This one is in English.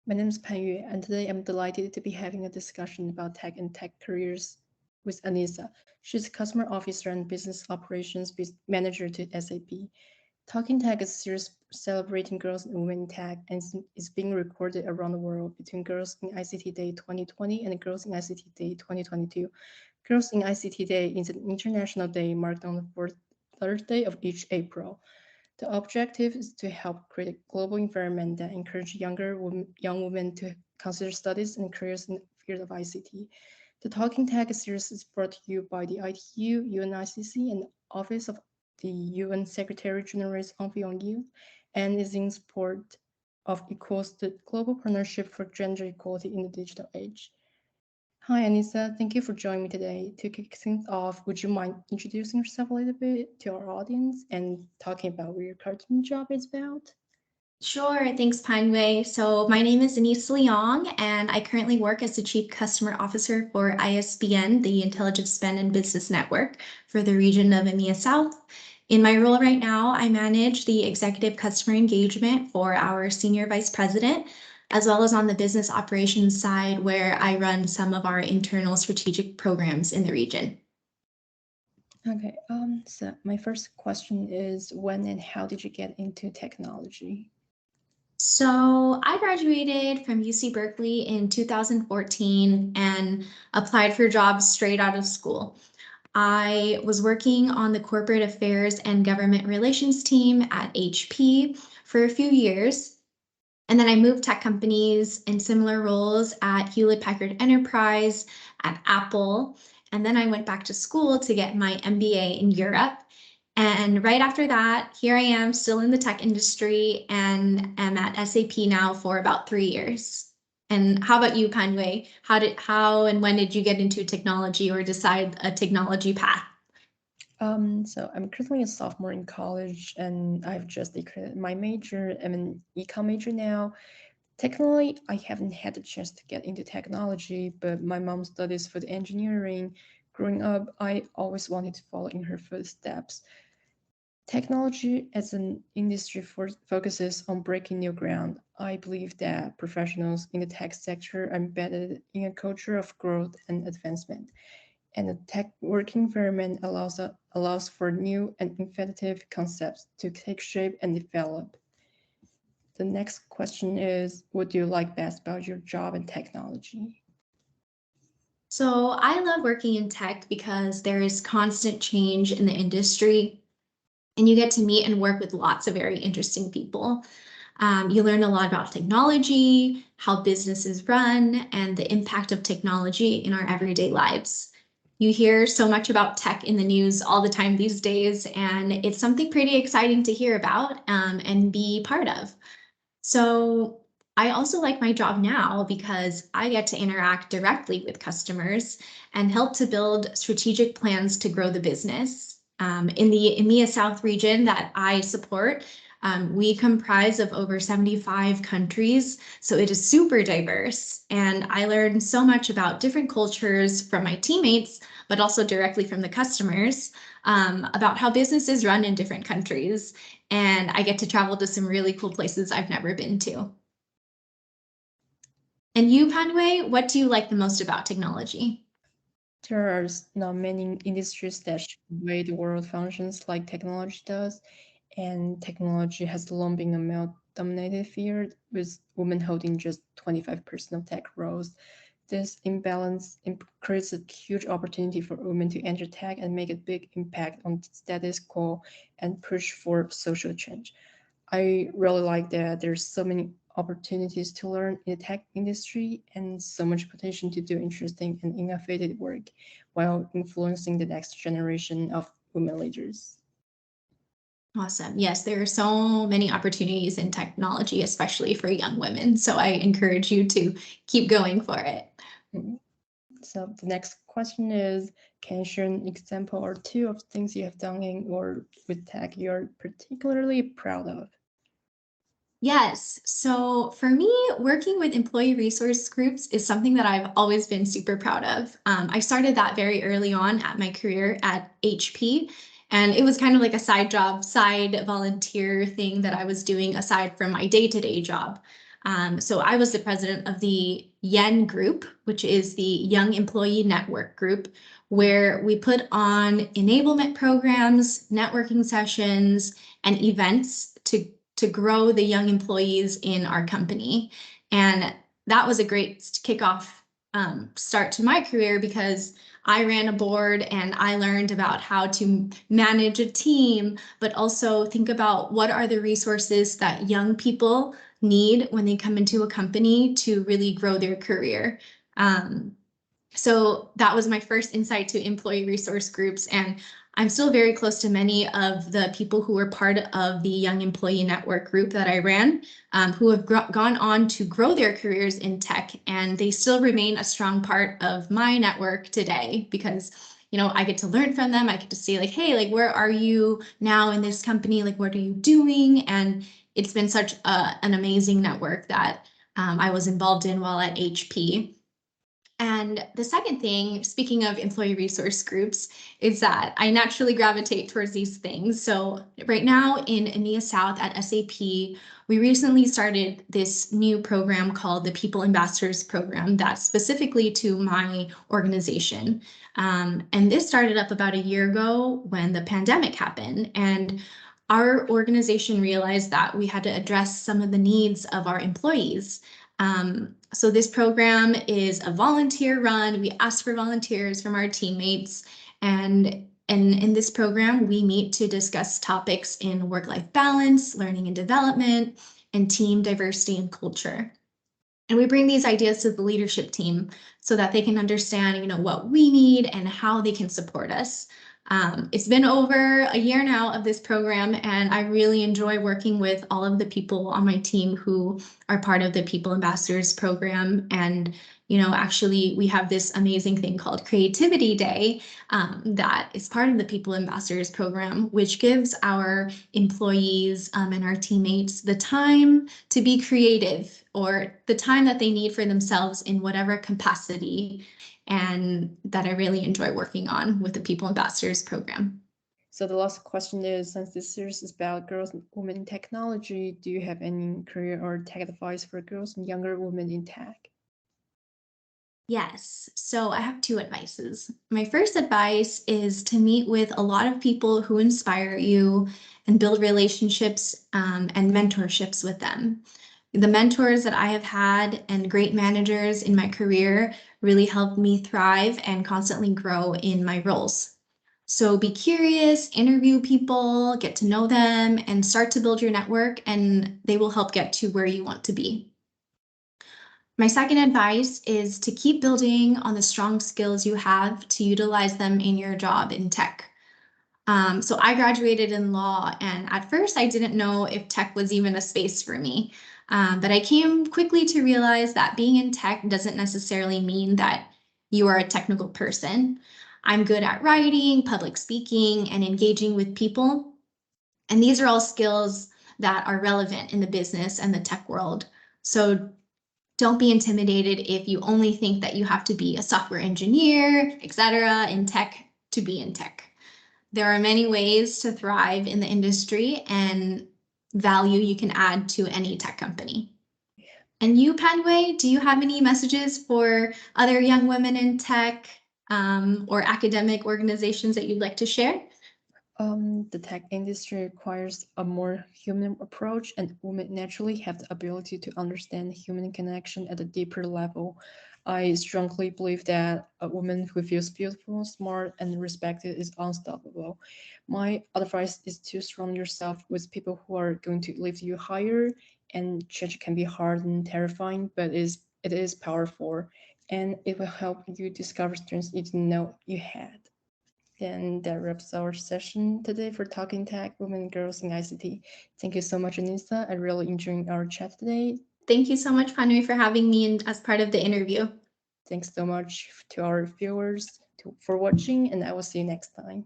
My name is Panyue, and today I'm delighted to be having a discussion about tech and tech careers with Anissa. She's a customer officer and business operations manager to SAP. Talking Tech is a series celebrating girls and women in tech and is being recorded around the world between Girls in ICT Day 2020 and Girls in ICT Day 2022. Girls in ICT Day is an international day marked on the fourth Thursday of each April. The objective is to help create a global environment that encourages young women to consider studies and careers in the field of ICT. The Talking Tech series is brought to you by the ITU, UNICC, and the Office of the UN Secretary General's Envoy on Youth, and is in support of Equals, the Global Partnership for Gender Equality in the Digital Age. Hi, Anissa. Thank you for joining me today. To kick things off, would you mind introducing yourself a little bit to our audience and talking about what your current job is about? Sure, thanks, Panyue. So my name is Anissa Leong, and I currently work as the Chief Customer Officer for ISBN, the Intelligent Spend and Business Network for the region of EMEA South. In my role right now, I manage the executive customer engagement for our Senior Vice President, as well as on the business operations side, where I run some of our internal strategic programs in the region. Okay, so my first question is, when and how did you get into technology? So I graduated from UC Berkeley in 2014 and applied for jobs straight out of school. I was working on the corporate affairs and government relations team at HP for a few years. And then I moved tech companies in similar roles at Hewlett Packard Enterprise, at Apple. And then I went back to school to get my MBA in Europe. And right after that, here I am still in the tech industry and am at SAP now for about 3 years. And how about you, Panyue? How and when did you get into technology or decide a technology path? So I'm currently a sophomore in college, and I've just declared my major. I'm an econ major now. Technically, I haven't had the chance to get into technology, but my mom studies food engineering. Growing up, I always wanted to follow in her footsteps. Technology as an industry focuses on breaking new ground. I believe that professionals in the tech sector are embedded in a culture of growth and advancement, and the tech work environment allows for new and innovative concepts to take shape and develop. The next question is, what do you like best about your job in technology? So I love working in tech because there is constant change in the industry, and you get to meet and work with lots of very interesting people. You learn a lot about technology, how businesses run, and the impact of technology in our everyday lives. You hear so much about tech in the news all the time these days, and it's something pretty exciting to hear about and be part of. So I also like my job now because I get to interact directly with customers and help to build strategic plans to grow the business. In the EMEA South region that I support, we comprise of over 75 countries, so it is super diverse. And I learned so much about different cultures from my teammates, but also directly from the customers, about how businesses run in different countries. And I get to travel to some really cool places I've never been to. And you, Panyue, what do you like the most about technology? There are not many industries that shape the way the world functions like technology does, and technology has long been a male-dominated field, with women holding just 25% of tech roles. This imbalance creates a huge opportunity for women to enter tech and make a big impact on status quo and push for social change. I really like that there's so many opportunities to learn in the tech industry and so much potential to do interesting and innovative work while influencing the next generation of women leaders. Awesome. Yes, there are so many opportunities in technology, especially for young women. So I encourage you to keep going for it. Mhm. So the next question is, can you share an example or two of things you have done in or with tech you're particularly proud of? Yes. So for me, working with employee resource groups is something that I've always been super proud of. I started that very early on at my career at HP, and it was kind of like a side job, side volunteer thing that I was doing aside from my day-to-day job. So I was the president of the YEN group, which is the Young Employee Network group, where we put on enablement programs, networking sessions, and events to grow the young employees in our company. And that was a great kickoff start to my career, because I ran a board and I learned about how to manage a team, but also think about what are the resources that young people need when they come into a company to really grow their career. So that was my first insight to employee resource groups. And I'm still very close to many of the people who were part of the Young Employee Network group that I ran, who have gone on to grow their careers in tech. And they still remain a strong part of my network today, because I get to learn from them. I get to say like, hey, like, where are you now in this company? Like, what are you doing? And it's been such an amazing network that I was involved in while at HP. And the second thing, speaking of employee resource groups, is that I naturally gravitate towards these things. So right now in EMEA South at SAP, we recently started this new program called the People Ambassadors Program that's specifically to my organization. And this started up about a year ago when the pandemic happened. And our organization realized that we had to address some of the needs of our employees. So this program is a volunteer run. We ask for volunteers from our teammates, and in this program, we meet to discuss topics in work-life balance, learning and development, and team diversity and culture. And we bring these ideas to the leadership team so that they can understand, what we need and how they can support us. It's been over a year now of this program, and I really enjoy working with all of the people on my team who are part of the People Ambassadors program. And, actually, we have this amazing thing called Creativity Day that is part of the People Ambassadors program, which gives our employees and our teammates the time to be creative, or the time that they need for themselves in whatever capacity, and that I really enjoy working on with the People Ambassadors program. So the last question is, since this series is about girls and women in technology, do you have any career or tech advice for girls and younger women in tech? Yes, so I have two advices. My first advice is to meet with a lot of people who inspire you and build relationships and mentorships with them. The mentors that I have had and great managers in my career really helped me thrive and constantly grow in my roles. So be curious, interview people, get to know them, and start to build your network, and they will help get to where you want to be. My second advice is to keep building on the strong skills you have to utilize them in your job in tech. So I graduated in law, and at first I didn't know if tech was even a space for me. But I came quickly to realize that being in tech doesn't necessarily mean that you are a technical person. I'm good at writing, public speaking, and engaging with people. And these are all skills that are relevant in the business and the tech world. So don't be intimidated if you only think that you have to be a software engineer, etc., in tech to be in tech. There are many ways to thrive in the industry and value you can add to any tech company. And you, Panyue, do you have any messages for other young women in tech or academic organizations that you'd like to share? The tech industry requires a more human approach, and women naturally have the ability to understand human connection at a deeper level. I strongly believe that a woman who feels beautiful, smart, and respected is unstoppable. My advice is to surround yourself with people who are going to lift you higher, and change can be hard and terrifying, but it is powerful, and it will help you discover strengths you didn't know you had. And that wraps our session today for Talking Tech, Women and Girls in ICT. Thank you so much, Anissa. I really enjoyed our chat today. Thank you so much, Panyue, for having me as part of the interview. Thanks so much to our viewers for watching, and I will see you next time.